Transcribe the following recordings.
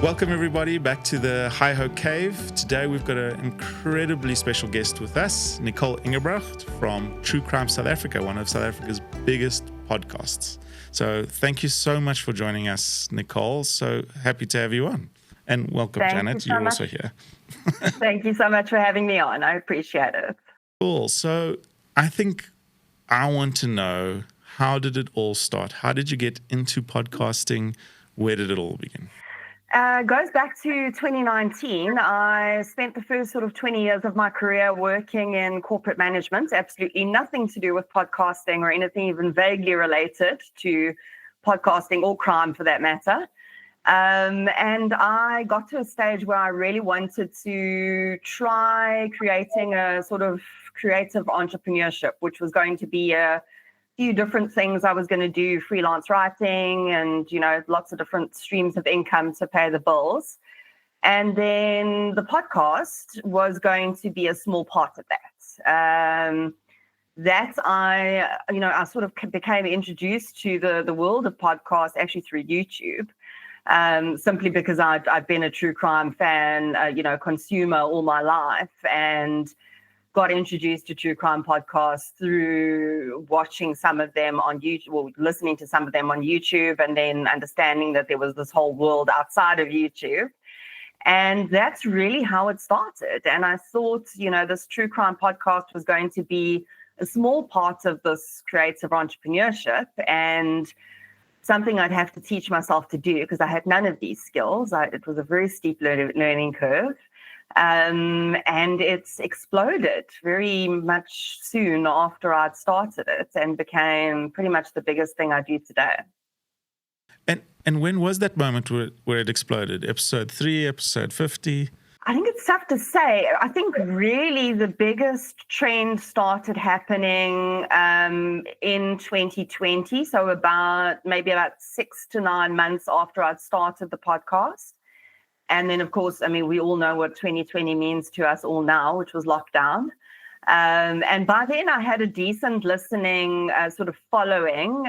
Welcome everybody back to the Hi Ho Cave. Today we've got an incredibly special guest with us, Nicole Engelbrecht from True Crime South Africa, one of South Africa's biggest podcasts. So thank you so much for joining us, Nicole. So happy to have you on. And welcome, Janet. You're also here. Thank you so much for having me on. I appreciate it. Cool. So I think I want to know, how did it all start? How did you get into podcasting? Where did it all begin? Goes back to 2019. I spent the first sort of 20 years of my career working in corporate management, absolutely nothing to do with podcasting or anything even vaguely related to podcasting or crime for that matter. And I got to a stage where I really wanted to try creating a sort of creative entrepreneurship, which was going to be a few different things. I was going to do freelance writing and, lots of different streams of income to pay the bills. And then the podcast was going to be a small part of that. I sort of became introduced to the world of podcasts actually through YouTube, simply because I've been a true crime fan, consumer all my life, and got introduced to true crime podcasts through watching some of them on YouTube, or listening to some of them on YouTube, and then understanding that there was this whole world outside of YouTube. And that's really how it started. And I thought, this true crime podcast was going to be a small part of this creative entrepreneurship and something I'd have to teach myself to do because I had none of these skills. It was a very steep learning curve. And it's exploded very much soon after I'd started it and became pretty much the biggest thing I do today. And when was that moment where it exploded? Episode 3, episode 50? I think it's tough to say. I think really the biggest trend started happening in 2020. So maybe about 6 to 9 months after I'd started the podcast. And then, of course, we all know what 2020 means to us all now, which was lockdown. And by then I had a decent listening sort of following.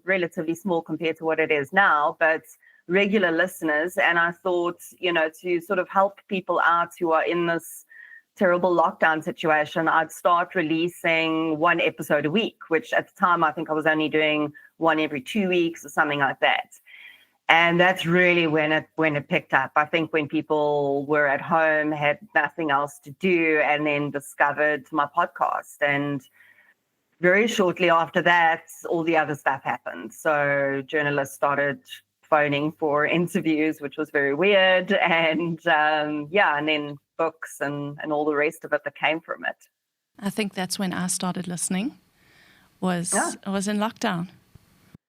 Relatively small compared to what it is now, but regular listeners. And I thought, to sort of help people out who are in this terrible lockdown situation, I'd start releasing one episode a week, which at the time I think I was only doing one every 2 weeks or something like that. And that's really when it picked up. I think when people were at home, had nothing else to do, and then discovered my podcast. And very shortly after that, all the other stuff happened. So journalists started phoning for interviews, which was very weird. And and then books and all the rest of it that came from it. I think that's when I started listening, was in lockdown.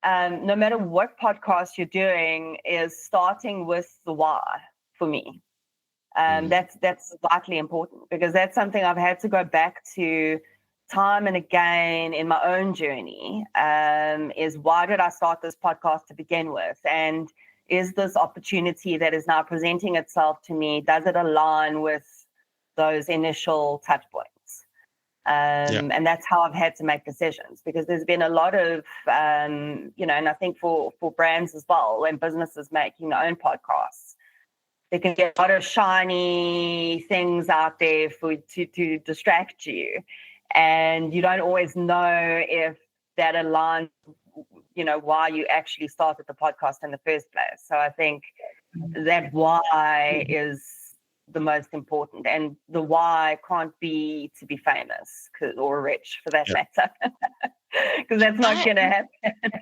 No matter what podcast you're doing, is starting with the why for me. That's vitally important because that's something I've had to go back to time and again in my own journey. Is why did I start this podcast to begin with? And is this opportunity that is now presenting itself to me, does it align with those initial touch points? And that's how I've had to make decisions because there's been a lot of, and I think for brands as well, when businesses making their own podcasts, there can be a lot of shiny things out there to distract you. And you don't always know if that aligns, why you actually started the podcast in the first place. So I think that why is the most important, and the why can't be to be famous or rich for that matter, because that's not going to happen.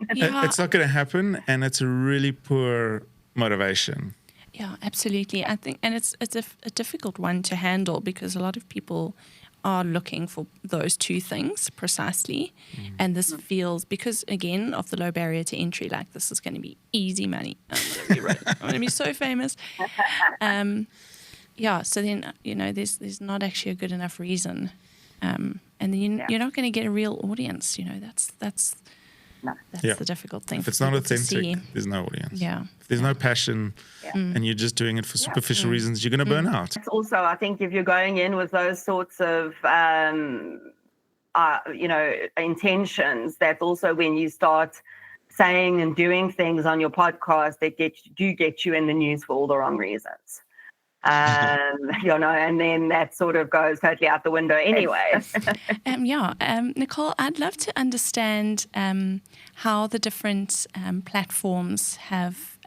It's not going to happen, and it's a really poor motivation. Yeah, absolutely. I think, and it's a difficult one to handle because a lot of people are looking for those two things precisely, and this feels, because again of the low barrier to entry, like this is going to be easy money. I'm going to be so famous. So then, there's not actually a good enough reason. And then you're not going to get a real audience. That's the difficult thing. If it's not authentic, there's no audience. Yeah. If there's no passion and you're just doing it for superficial reasons, you're going to burn out. Also, I think if you're going in with those sorts of, intentions, that's also when you start saying and doing things on your podcast that get you in the news for all the wrong reasons. And then that sort of goes totally out the window anyway. Nicole, I'd love to understand how the different platforms have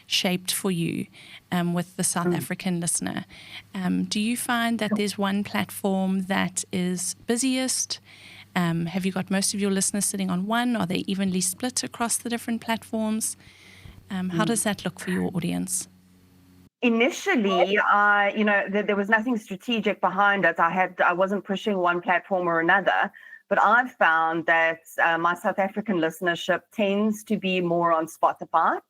shaped for you with the South African listener. Do you find that there's one platform that is busiest? Have you got most of your listeners sitting on one? Are they evenly split across the different platforms? How does that look for your audience? Initially, there was nothing strategic behind it. I wasn't pushing one platform or another, but I've found that my South African listenership tends to be more on Spotify.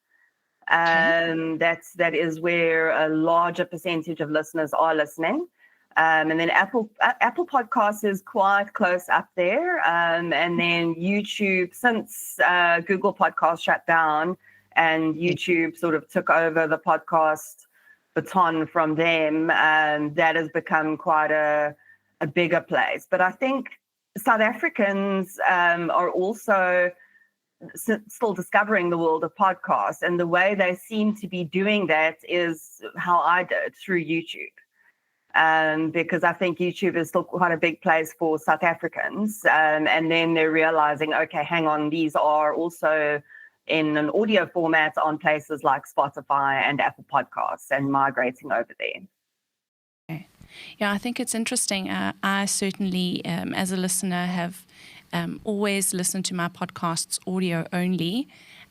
That is where a larger percentage of listeners are listening. And then Apple Podcasts is quite close up there. And then YouTube, since Google Podcasts shut down and YouTube sort of took over the podcast baton from them, that has become quite a bigger place. But I think South Africans are also still discovering the world of podcasts, and the way they seem to be doing that is how I did, through YouTube. Because I think YouTube is still quite a big place for South Africans, and then they're realizing, okay, hang on, these are also in an audio format on places like Spotify and Apple Podcasts, and migrating over there. Okay. Yeah, I think it's interesting. I certainly, as a listener, have always listened to my podcasts audio only,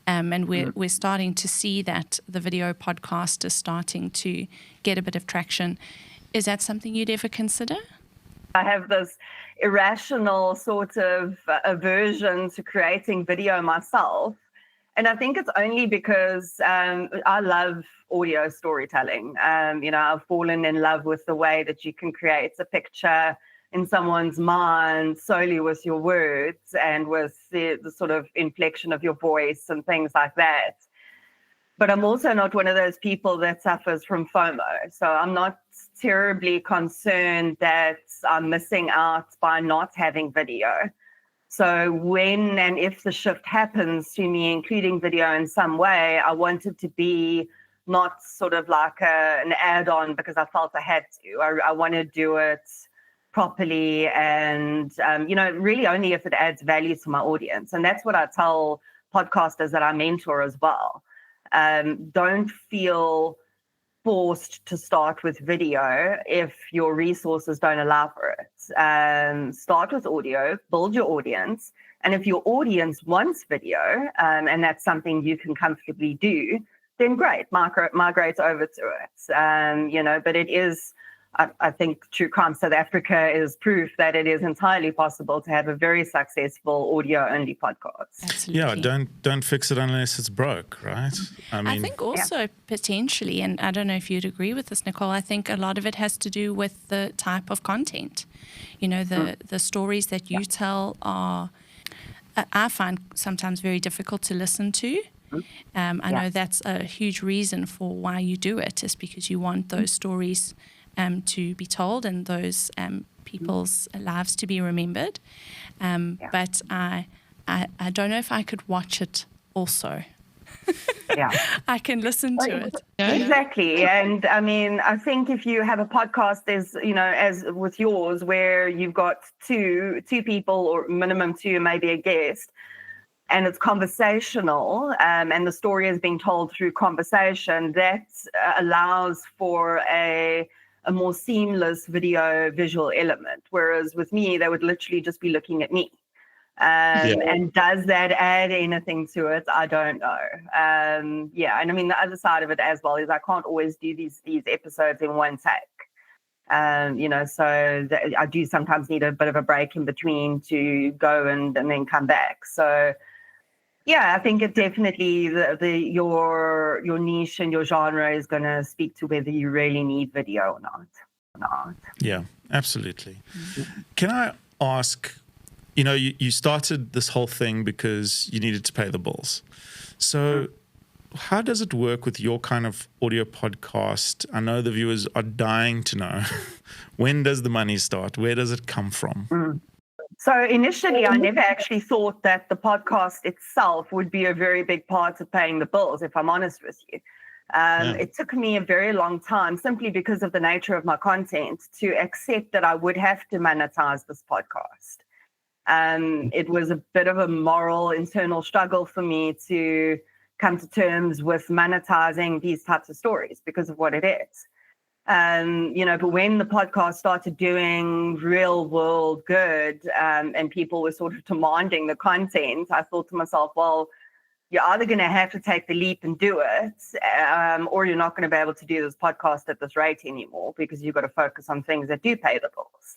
and we're starting to see that the video podcast is starting to get a bit of traction. Is that something you'd ever consider? I have this irrational sort of aversion to creating video myself. And I think it's only because I love audio storytelling. I've fallen in love with the way that you can create a picture in someone's mind solely with your words and with the sort of inflection of your voice and things like that. But I'm also not one of those people that suffers from FOMO. So I'm not terribly concerned that I'm missing out by not having video. So when and if the shift happens to me, including video in some way, I want it to be not sort of like an add-on because I felt I had to. I want to do it properly and, really only if it adds value to my audience. And that's what I tell podcasters that I mentor as well. Don't feel forced to start with video if your resources don't allow for it. Start with audio, build your audience. And if your audience wants video, and that's something you can comfortably do, then great, migrate over to it. But it is, I think True Crime South Africa is proof that it is entirely possible to have a very successful audio-only podcast. Absolutely. Yeah, don't fix it unless it's broke, right? I think also potentially, and I don't know if you'd agree with this, Nicole, I think a lot of it has to do with the type of content. The stories that you tell are, I find sometimes very difficult to listen to. I know that's a huge reason for why you do it, is because you want those stories to be told and those people's lives to be remembered. But I don't know if I could watch it also. I can listen to it. Exactly. And I mean, I think if you have a podcast, there's, as with yours, where you've got two people or minimum two, maybe a guest, and it's conversational, and the story is being told through conversation, that allows for a more seamless visual element. Whereas with me, they would literally just be looking at me. And does that add anything to it? I don't know. And I mean, the other side of it as well is I can't always do these episodes in one take. So I do sometimes need a bit of a break in between to go and then come back. So I think it definitely your niche and your genre is going to speak to whether you really need video or not. Yeah, absolutely. Can I ask, you started this whole thing because you needed to pay the bills. So how does it work with your kind of audio podcast? I know the viewers are dying to know. When does the money start? Where does it come from? So initially, I never actually thought that the podcast itself would be a very big part of paying the bills, if I'm honest with you. It took me a very long time, simply because of the nature of my content, to accept that I would have to monetize this podcast. It was a bit of a moral internal struggle for me to come to terms with monetizing these types of stories because of what it is. But when the podcast started doing real world good, and people were sort of demanding the content, I thought to myself, well, you're either going to have to take the leap and do it, or you're not going to be able to do this podcast at this rate anymore, because you've got to focus on things that do pay the bills.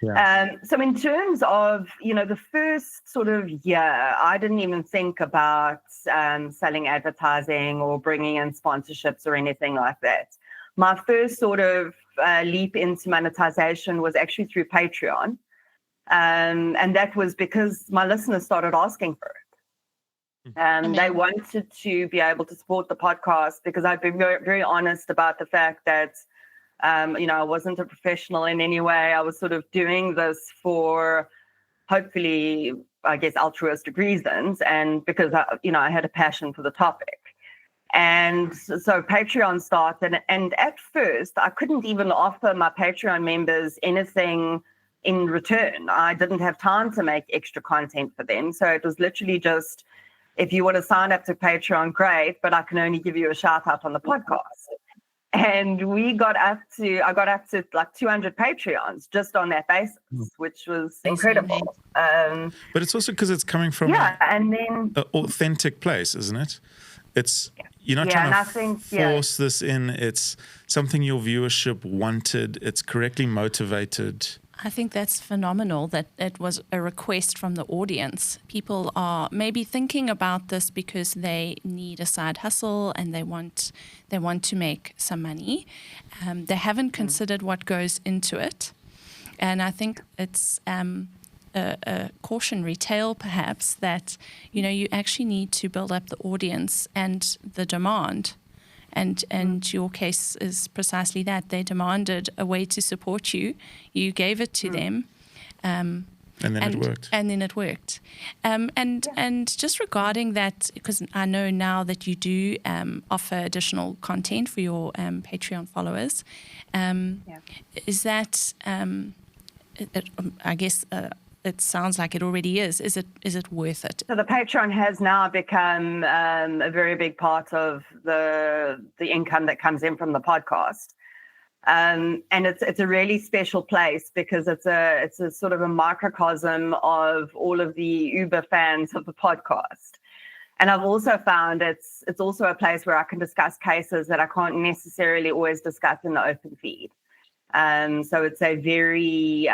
Yeah. So in terms of, the first sort of year, I didn't even think about selling advertising or bringing in sponsorships or anything like that. My first sort of leap into monetization was actually through Patreon. And that was because my listeners started asking for it. They wanted to be able to support the podcast, because I've been very, very honest about the fact that, I wasn't a professional in any way. I was sort of doing this for, hopefully, I guess, altruistic reasons, and because I had a passion for the topic. And so Patreon started, and at first I couldn't even offer my Patreon members anything in return. I didn't have time to make extra content for them. So it was literally just, if you want to sign up to Patreon, great, but I can only give you a shout out on the podcast. And I got up to like 200 Patreons just on that basis, which was incredible. But it's also because it's coming from an authentic place, isn't it? You're not trying to force this in. It's something your viewership wanted. It's correctly motivated. I think that's phenomenal that it was a request from the audience. People are maybe thinking about this because they need a side hustle and they want to make some money. They haven't considered what goes into it. And I think it's a cautionary tale, perhaps, that you actually need to build up the audience and the demand. And your case is precisely that. They demanded a way to support you. You gave it to them. And then it worked. And then it worked. And just regarding that, because I know now that you do offer additional content for your Patreon followers, is that, I guess, it sounds like it already is. Is it worth it? So the Patreon has now become a very big part of the income that comes in from the podcast, and it's a really special place because it's a sort of a microcosm of all of the Uber fans of the podcast. And I've also found it's also a place where I can discuss cases that I can't necessarily always discuss in the open feed. So it's a very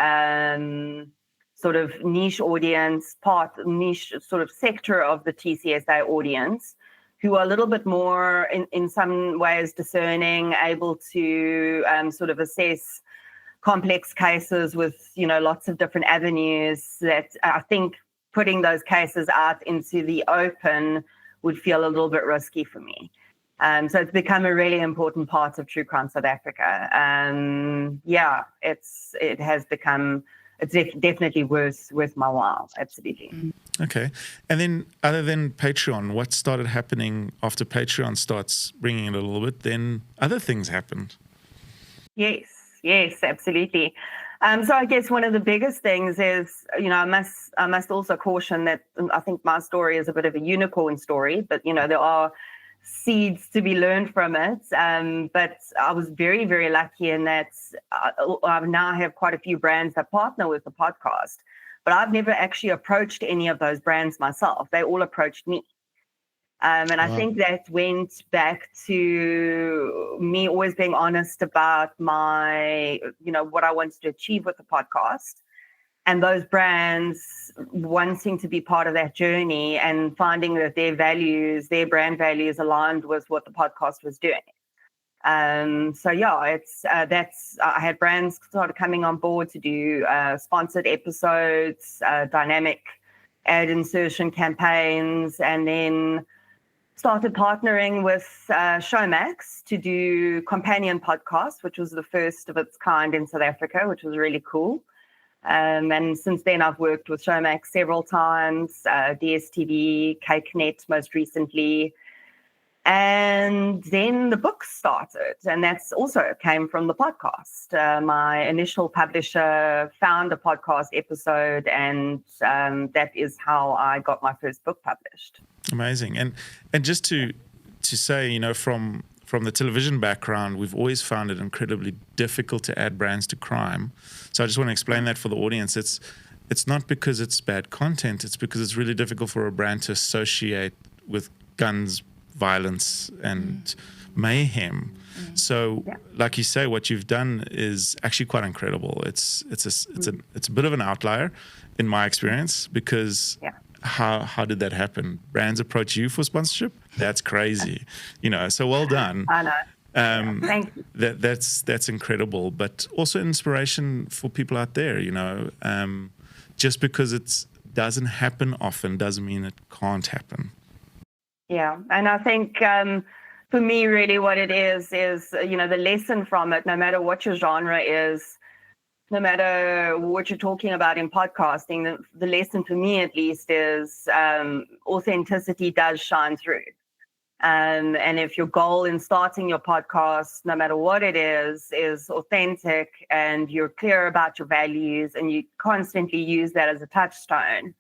sort of niche audience, niche sort of sector of the TCSA audience, who are a little bit more, in some ways, discerning, able to sort of assess complex cases with, lots of different avenues, that I think putting those cases out into the open would feel a little bit risky for me. So it's become a really important part of True Crime South Africa. It has become... It's definitely worth my while. Absolutely. Okay. And then other than Patreon, what started happening after Patreon starts bringing it a little bit? Then other things happened. Yes, absolutely. So I guess one of the biggest things is, I must also caution that I think my story is a bit of a unicorn story, but, there are seeds to be learned from it. But I was very, very lucky in that I now have quite a few brands that partner with the podcast, but I've never actually approached any of those brands myself. They all approached me. And I think that went back to me always being honest about my, what I wanted to achieve with the podcast, and those brands wanting to be part of that journey and finding that their brand values aligned with what the podcast was doing. I had brands started coming on board to do sponsored episodes, dynamic ad insertion campaigns, and then started partnering with Showmax to do companion podcasts, which was the first of its kind in South Africa, which was really cool. And since then, I've worked with Showmax several times, DSTV, CakeNet most recently. And then the book started, and that's also came from the podcast. My initial publisher found a podcast episode, and that is how I got my first book published. Amazing. And just to say, you know, from the television background, we've always found it incredibly difficult to add brands to crime. So I just want to explain that for the audience. It's not because it's bad content, it's because it's really difficult for a brand to associate with guns, violence, and mayhem. So, like you say, what you've done is actually quite incredible. It's a bit of an outlier in my experience, because how did that happen? Brands approach you for sponsorship? That's crazy, you know. So well done. I know. Thank you. That's incredible, but also inspiration for people out there. You know, just because it doesn't happen often doesn't mean it can't happen. Yeah, and I think for me, really what it is, you know, the lesson from it, no matter what your genre is, no matter what you're talking about in podcasting, the lesson for me at least is authenticity does shine through. And if your goal in starting your podcast, no matter what it is authentic, and you're clear about your values, and you constantly use that as a touchstone,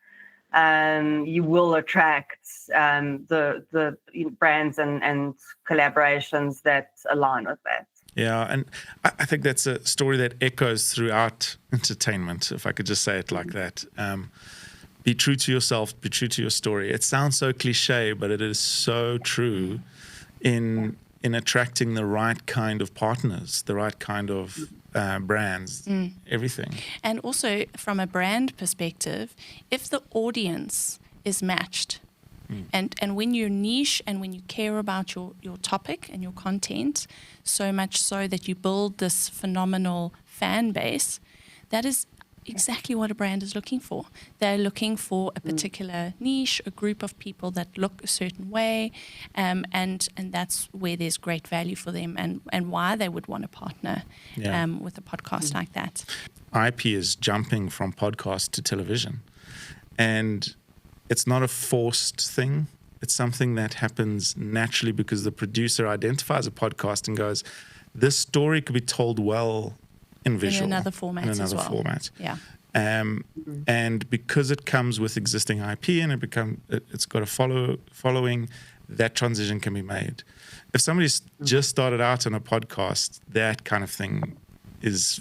you will attract the brands and collaborations that align with that. Yeah, and I think that's a story that echoes throughout entertainment, if I could just say it like that. Be true to yourself, be true to your story. It sounds so cliche, but it is so true in attracting the right kind of partners, the right kind of brands, everything. And also from a brand perspective, if the audience is matched, and when you niche and when you care about your topic and your content, so much so that you build this phenomenal fan base, that is exactly what a brand is looking for. They're looking for a particular niche, a group of people that look a certain way, and that's where there's great value for them, and why they would want to partner with a podcast like that. IP is jumping from podcast to television, and it's not a forced thing. It's something that happens naturally because the producer identifies a podcast and goes, this story could be told well in visual. In another format as well. Yeah. And because it comes with existing IP and it's got a following, that transition can be made. If somebody's just started out on a podcast, that kind of thing is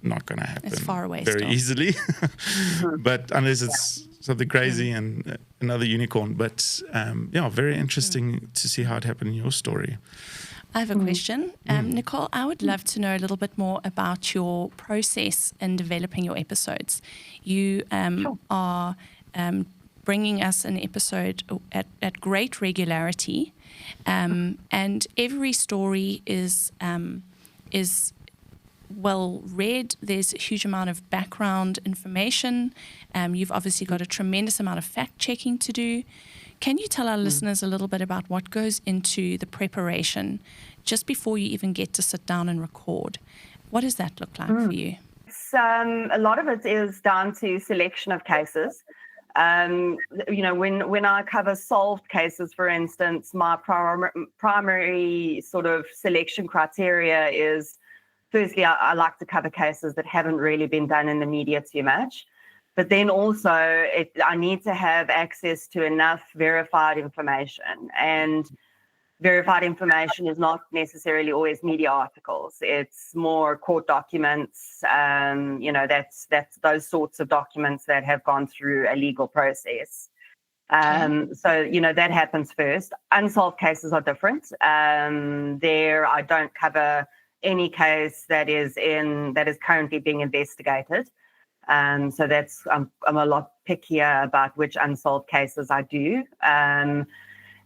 not going to happen. It's far away very still. easily. But unless it's something crazy and another unicorn. But very interesting to see how it happened in your story. I have a question. Nicole, I would love to know a little bit more about your process in developing your episodes. You are bringing us an episode at great regularity, and every story is well read. There's a huge amount of background information. You've obviously got a tremendous amount of fact-checking to do. Can you tell our listeners a little bit about what goes into the preparation just before you even get to sit down and record? What does that look like for you? A lot of it is down to selection of cases. When I cover solved cases, for instance, my primary sort of selection criteria is, firstly, I like to cover cases that haven't really been done in the media too much. But then also, I need to have access to enough verified information. And verified information is not necessarily always media articles. It's more court documents. That's those sorts of documents that have gone through a legal process. That happens first. Unsolved cases are different. There, I don't cover any case that is currently being investigated. So that's I'm a lot pickier about which unsolved cases I do. And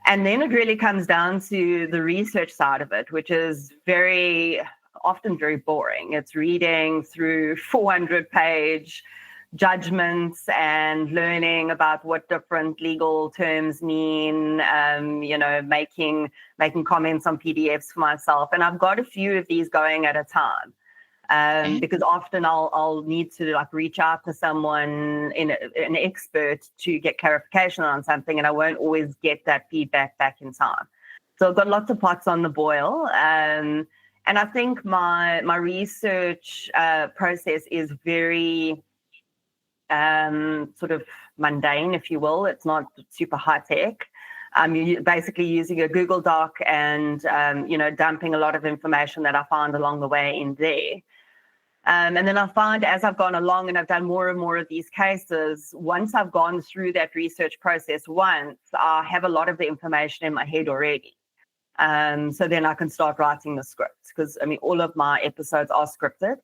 then it really comes down to the research side of it, which is very often very boring. It's reading through 400-page judgments and learning about what different legal terms mean, making comments on PDFs for myself. And I've got a few of these going at a time. Because often I'll need to like reach out to someone, an expert, to get clarification on something, and I won't always get that feedback back in time. So I've got lots of pots on the boil. And I think my research process is very sort of mundane, if you will. It's not super high tech. You're basically using a Google Doc and, dumping a lot of information that I found along the way in there. And then I find as I've gone along and I've done more and more of these cases, once I've gone through that research process once, I have a lot of the information in my head already. So then I can start writing the scripts, because all of my episodes are scripted.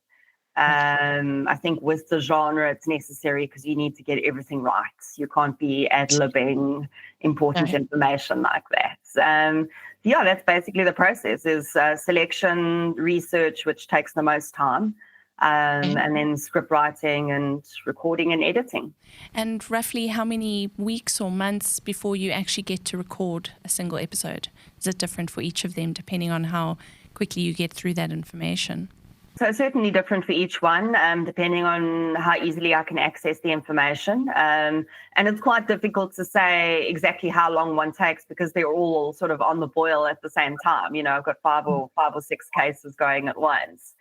I think with the genre, it's necessary because you need to get everything right. You can't be ad-libbing important information like that. That's basically the process, is selection, research, which takes the most time, and then script writing and recording and editing. And roughly how many weeks or months before you actually get to record a single episode? Is it different for each of them depending on how quickly you get through that information? So it's certainly different for each one, depending on how easily I can access the information. And it's quite difficult to say exactly how long one takes, because they're all sort of on the boil at the same time. I've got five or six cases going at once.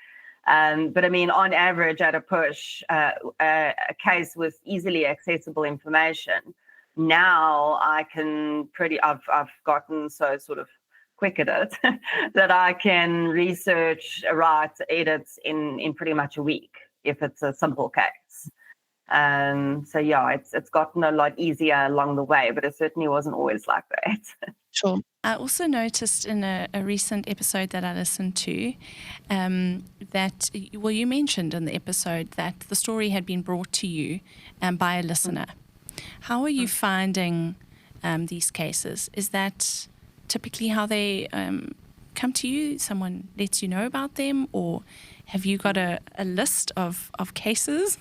But on average, at a push, a case with easily accessible information, now I've gotten so sort of quick at it that I can research, write, edit in pretty much a week if it's a simple case. It's gotten a lot easier along the way, but it certainly wasn't always like that. Sure. I also noticed in a recent episode that I listened to that, you mentioned in the episode that the story had been brought to you by a listener. How are you finding these cases? Is that typically how they come to you? Someone lets you know about them, or have you got a list of cases?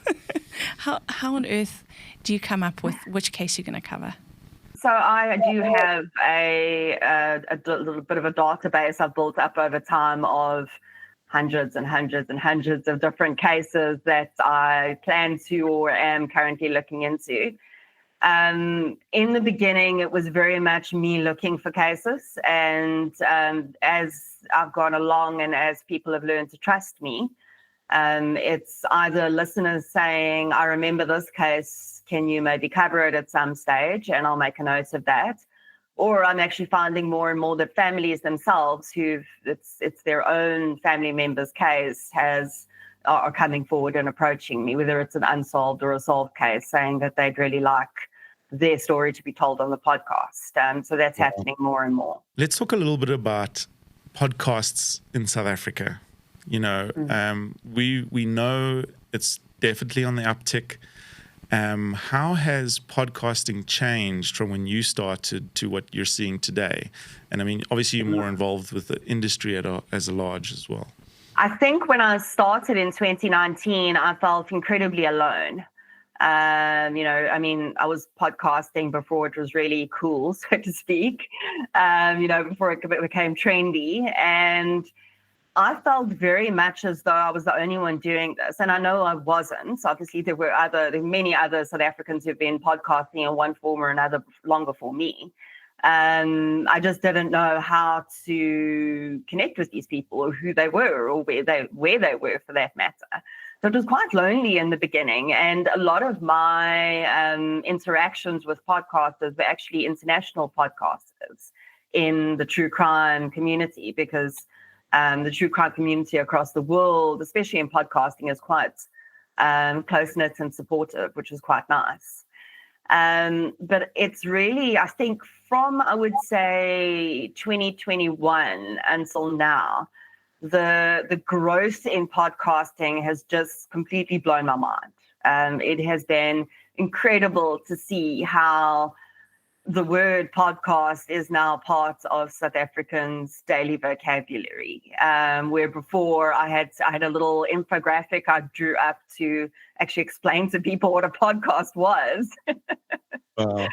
How on earth do you come up with which case you're going to cover? So I do have a little bit of a database I've built up over time of hundreds and hundreds and hundreds of different cases that I plan to or am currently looking into. In the beginning, it was very much me looking for cases. And as I've gone along and as people have learned to trust me, it's either listeners saying, I remember this case, can you maybe cover it at some stage? And I'll make a note of that. Or I'm actually finding more and more that families themselves it's their own family member's case are coming forward and approaching me, whether it's an unsolved or a solved case, saying that they'd really like their story to be told on the podcast. So that's happening more and more. Let's talk a little bit about podcasts in South Africa. We know it's definitely on the uptick. How has podcasting changed from when you started to what you're seeing today? And obviously you're more involved with the industry as a large as well. I think when I started in 2019, I felt incredibly alone. I was podcasting before it was really cool, so to speak, before it became trendy. And I felt very much as though I was the only one doing this. And I know I wasn't. So obviously, there were many other South Africans who've been podcasting in one form or another long before me. I just didn't know how to connect with these people, or who they were, or where they were for that matter. So it was quite lonely in the beginning. And a lot of my interactions with podcasters were actually international podcasters in the true crime community, because the true crime community across the world, especially in podcasting, is quite close-knit and supportive, which is quite nice. But it's really, I think, from, I would say, 2021 until now, the growth in podcasting has just completely blown my mind. It has been incredible to see how the word podcast is now part of South Africans' daily vocabulary. Where before I had a little infographic I drew up to actually explain to people what a podcast was. Wow.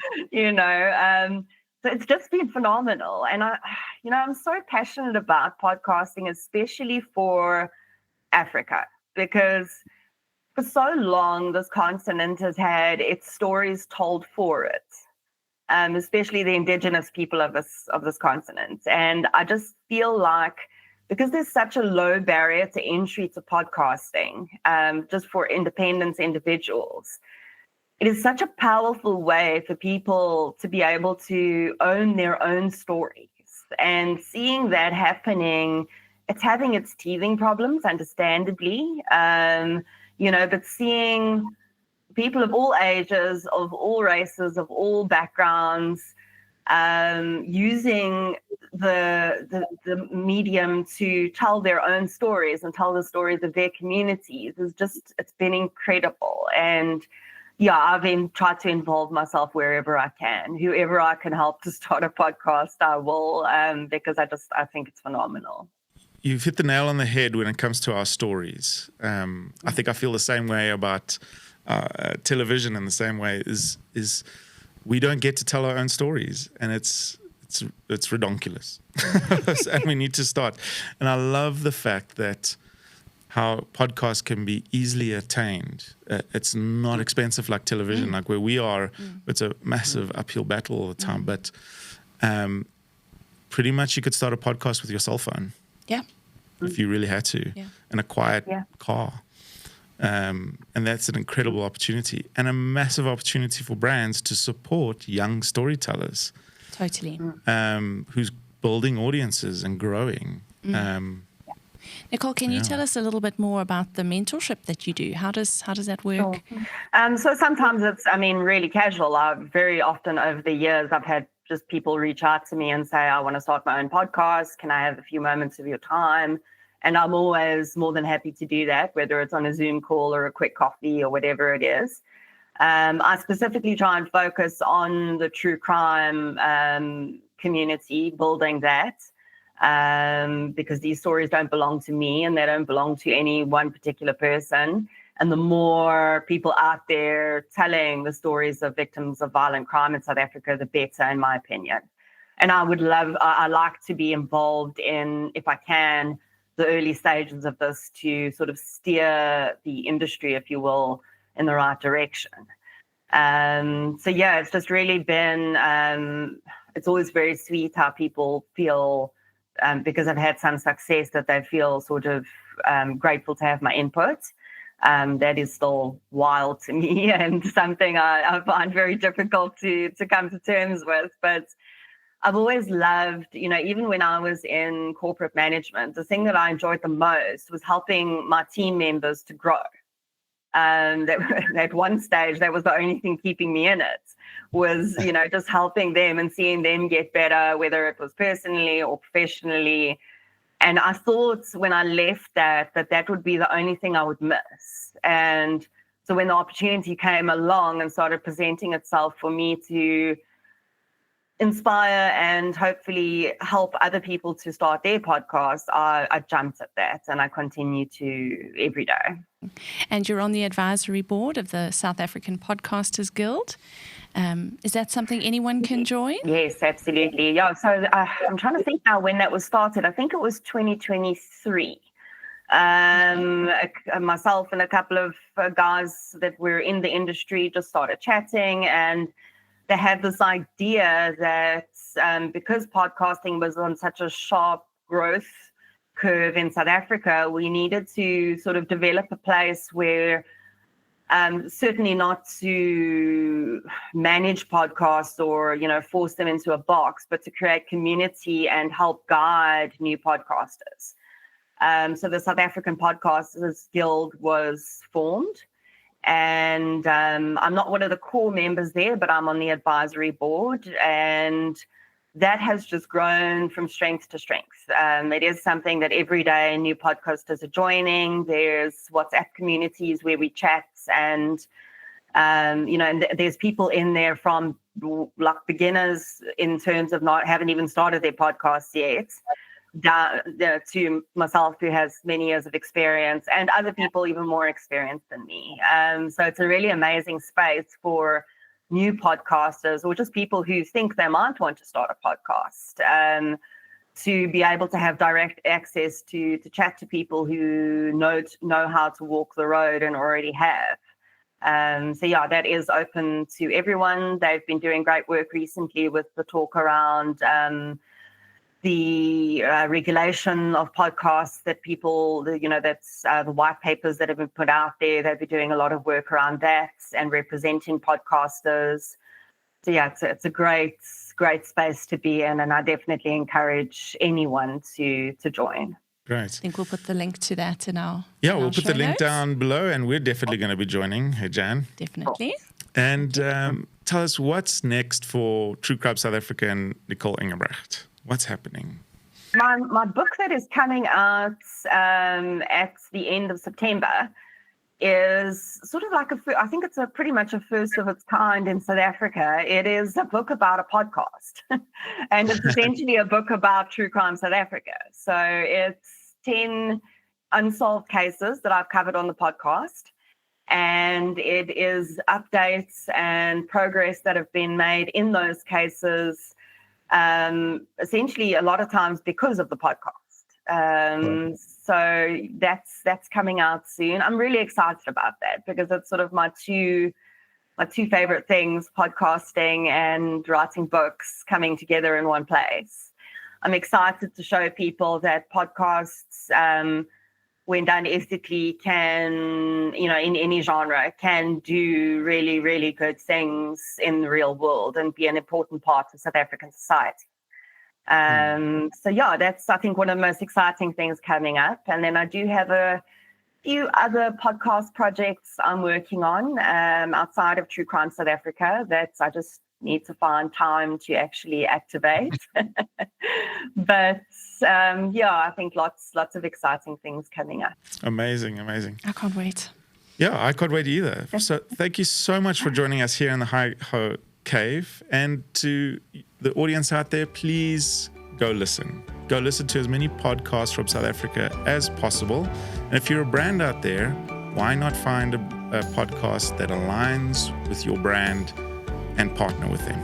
So it's just been phenomenal. And I'm so passionate about podcasting, especially for Africa. because for so long, this continent has had its stories told for it, especially the indigenous people of this continent. And I just feel like because there's such a low barrier to entry to podcasting, just for independent individuals, it is such a powerful way for people to be able to own their own stories. And seeing that happening, it's having its teething problems, understandably, but seeing people of all ages, of all races, of all backgrounds, using the medium to tell their own stories and tell the stories of their communities it's been incredible. And yeah, I've tried to involve myself wherever I can. Whoever I can help to start a podcast, I will, because I think it's phenomenal. You've hit the nail on the head when it comes to our stories. I think I feel the same way about television, in the same way is we don't get to tell our own stories, and it's redonkulous. And we need to start. And I love the fact that how podcasts can be easily attained. It's not expensive like television, like where we are. It's a massive uphill battle all the time. But pretty much you could start a podcast with your cell phone. Yeah. If you really had to. Yeah. In a quiet car. And that's an incredible opportunity and a massive opportunity for brands to support young storytellers. Totally. Who's building audiences and growing. Nicole, can you tell us a little bit more about the mentorship that you do? How does that work? Sure. So sometimes it's, really casual. Very often over the years, I've had just people reach out to me and say, I want to start my own podcast. Can I have a few moments of your time? And I'm always more than happy to do that, whether it's on a Zoom call or a quick coffee or whatever it is. I specifically try and focus on the true crime community, building that. Because these stories don't belong to me and they don't belong to any one particular person. And the more people out there telling the stories of victims of violent crime in South Africa, the better, in my opinion. And I like to be involved in, if I can, the early stages of this to sort of steer the industry, if you will, in the right direction. It's just really been, it's always very sweet how people feel, because I've had some success, that they feel sort of grateful to have my input. That is still wild to me and something I find very difficult to come to terms with. But I've always loved, even when I was in corporate management, the thing that I enjoyed the most was helping my team members to grow. At one stage, that was the only thing keeping me in it, was, just helping them and seeing them get better, whether it was personally or professionally. And I thought when I left that would be the only thing I would miss. And so when the opportunity came along and started presenting itself for me to inspire and hopefully help other people to start their podcasts, I jumped at that, and I continue to every day. And you're on the advisory board of the South African Podcasters Guild. Is that something anyone can join? Yes, absolutely. Yeah. So I'm trying to think now when that was started. I think it was 2023. Myself and a couple of guys that were in the industry just started chatting, and they had this idea that because podcasting was on such a sharp growth curve in South Africa, we needed to sort of develop a place where, certainly not to manage podcasts or, force them into a box, but to create community and help guide new podcasters. So the South African Podcasters Guild was formed. And I'm not one of the core members there, but I'm on the advisory board. And that has just grown from strength to strength. It is something that every day new podcasters are joining. There's WhatsApp communities where we chat, and and there's people in there from like beginners in terms of haven't even started their podcasts yet, down to myself, who has many years of experience, and other people even more experienced than me. So it's a really amazing space for new podcasters, or just people who think they might want to start a podcast, to be able to have direct access to chat to people who know how to walk the road and already have. So yeah, that is open to everyone. They've been doing great work recently with the talk around the regulation of podcasts that people, that's the white papers that have been put out there. They've been doing a lot of work around that and representing podcasters. So yeah, it's a great space to be in, and I definitely encourage anyone to join. Great. I think we'll put the link to that in our we'll put the link notes. down below, and we're definitely going to be joining. Hey, Jan. Definitely. And tell us what's next for True Crime South Africa and Nicole Engelbrecht. What's happening? My book that is coming out at the end of September is sort of like I think it's pretty much a first of its kind in South Africa. It is a book about a podcast, and it's essentially a book about True Crime South Africa. So it's 10 unsolved cases that I've covered on the podcast, and it is updates and progress that have been made in those cases, essentially a lot of times because of the podcast. So that's coming out soon. I'm really excited about that because it's sort of my two favorite things, podcasting and writing books, coming together in one place. I'm excited to show people that podcasts, when done ethically, can, in any genre, can do really, really good things in the real world and be an important part of South African society. So yeah, that's, I think, one of the most exciting things coming up. And then I do have a few other podcast projects I'm working on outside of True Crime South Africa that I just need to find time to actually activate. But I think lots of exciting things coming up. Amazing. I can't wait. Yeah, I can't wait either. So thank you so much for joining us here in the Hi-Ho Cave. And to the audience out there, please go listen. Go listen to as many podcasts from South Africa as possible. And if you're a brand out there, why not find a podcast that aligns with your brand and partner with them?